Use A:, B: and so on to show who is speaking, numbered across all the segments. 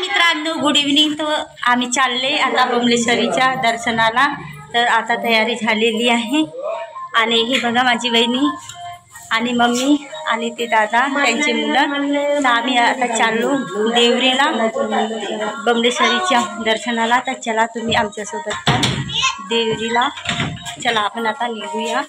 A: मित्रांनो, good evening. तर आम्ही चालले आता बमलेश्वरीच्या दर्शनाला. तर आता तयारी झालेली आहे आणि ही बघा माझी बहिणी आणि मम्मी आणि ते दादा त्यांची मुलं. तर आम्ही आता चाललो देवरीला बमलेश्वरीच्या दर्शनाला. तर चला तुम्ही आमच्यासोबत देवरीला. चला आपण आता निघूया.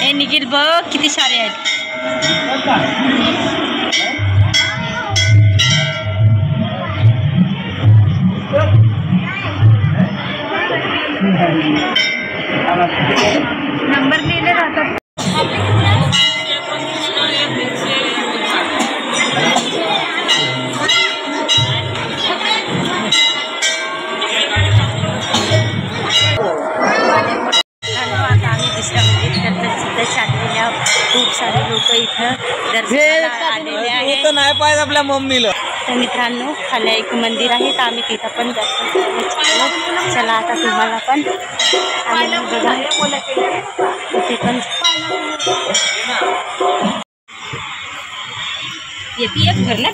A: हे निखिल बघ किती सारे आहेत. नंबर लिहिले राहतात. खूप सारे लोक इथं दर्शनाला आलेले आहेत.
B: नाही पाहिजे आपल्या मम्मीला.
A: तर मित्रांनो, खाली एक मंदिर आहे तर आम्ही तिथं पण दर्शन करायला. चला आता तुम्हाला पण बघा तिथे पण येते एक घर ना.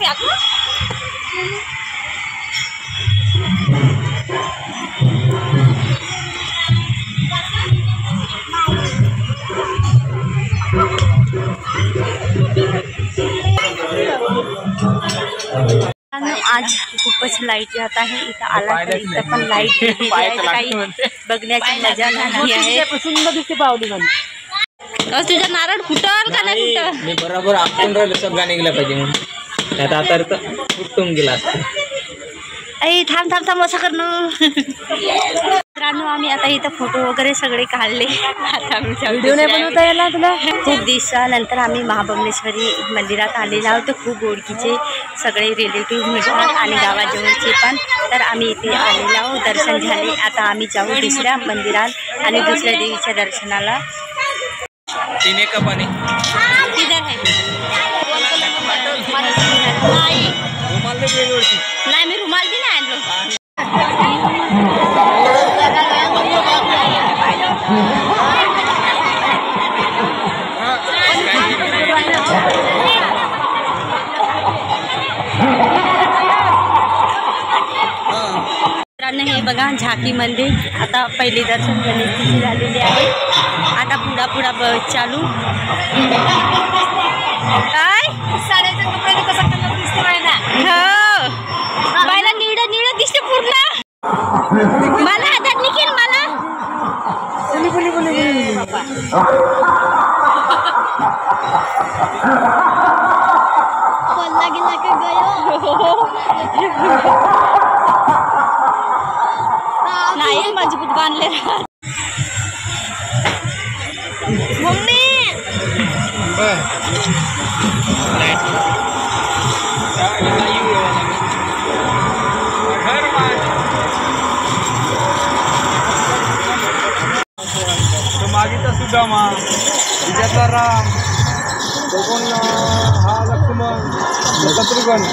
A: आज खूपच लाईट जात आहे. इथं आला तर इथं पण लाईट काही बघण्याची मजा नाही आहे.
B: सुंदर दिसते पावली.
A: तुझा नारळ फुटल का नाही कुठं?
B: मी बरोबर आपण राहिलो सगळं निघलं पाहिजे म्हणून. आता फुटून गेला असतं.
A: थांब थांब थांब असं करणं. मित्रांनो, आम्ही आता इथं फोटो वगैरे सगळे काढले. आता
B: व्हिडिओ नाही बनवता यायला तुला.
A: खूप दिवसानंतर आम्ही महाबळेश्वरी मंदिरात आलेलो आहोत. खूप ओळखीचे सगळे रिलेटिव्ह मिळतात आणि गावाजवळचे पण. तर आम्ही इथे आलेलो आहोत. दर्शन झाले. आता आम्ही जाऊ दुसऱ्या मंदिरात आणि दुसऱ्या देवीच्या दर्शनाला.
B: पिणे का पाणी
A: नाही, मी रुमाल बी नाही आणलो. हे बघा झाकी मंदिर. आता पहिली दर्शन झालेली आहे. आता पुढा चालू. काय साड्याच्या कपड्याने कसा कलर दिसते ना. हो, बायला निळं दिसते पूर्ण. मला हातात निघेल मला. पल्ला गेला का गयो. नाही मजबूत बांधले. मम्मी
B: मागितला सुदामा, तिच्यातला राम, बघून हा लक्ष्मण, शत्रुघ्न.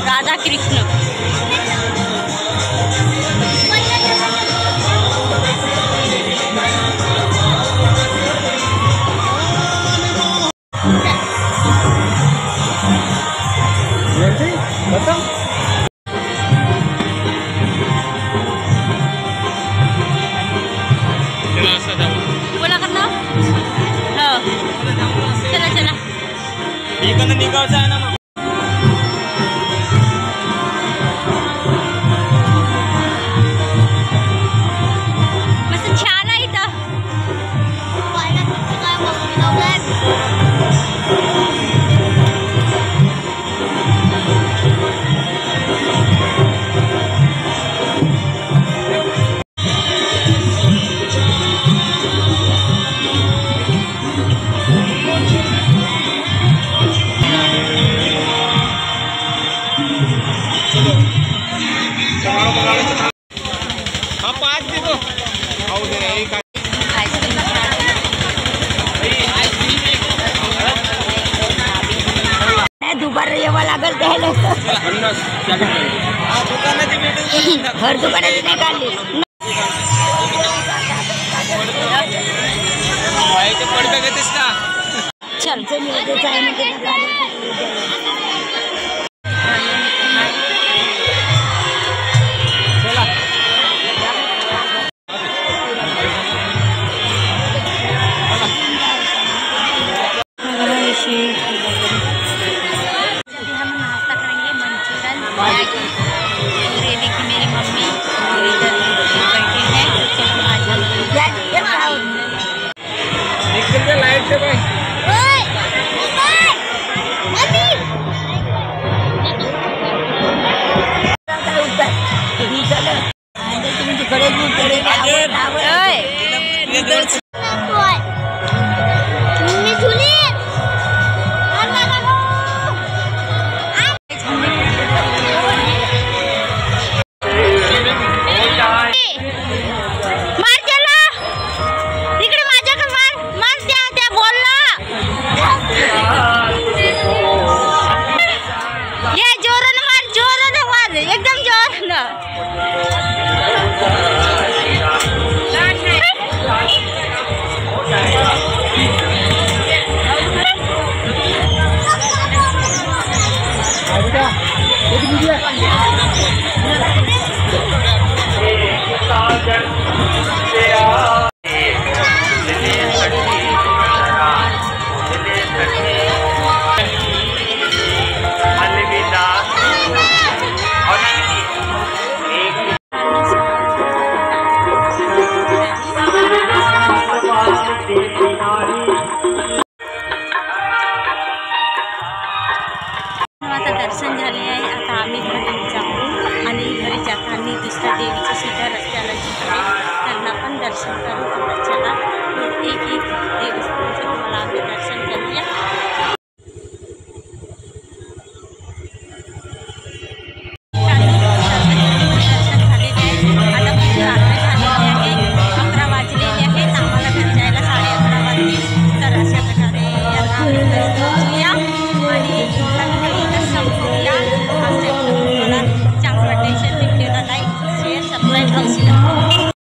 A: राधा कृष्ण. बोला करना. हो चला चला.
B: इकडनं निघायचं आहे ना.
A: मस्त छान आहे इथं.
B: हाँ 5 दे दो।
A: दुबारा यावं लागेल त्याला हर दुकानाची नाही काढली चल रेडी की मेरी मम्मी इधर बैठे हैं
B: लाइट से भाई दर्शन झाले आहे। आता आम्ही घरी जाऊ आणि घरी जाताना दुसऱ्या देवीच्या सुद्धा रस्त्याला जिथे त्यांना पण दर्शन करू। आता चला एक देवस्थानाचं तुम्हाला आम्ही दर्शन करूया। दर्शन झालेले आहे। आता खूप रात्र झालेली आहे, 11 वाजलेले आहेत। आम्हाला घरी जायला 11:30 वाजतील। तर अशा प्रकारे आता आम्ही घरी पोहोचूया आणि संपूया। आमच्या व्हिडिओ तुम्हाला चांगलं वाटलं असेल, व्हिडिओला लाईक शेअर सबस्क्राईब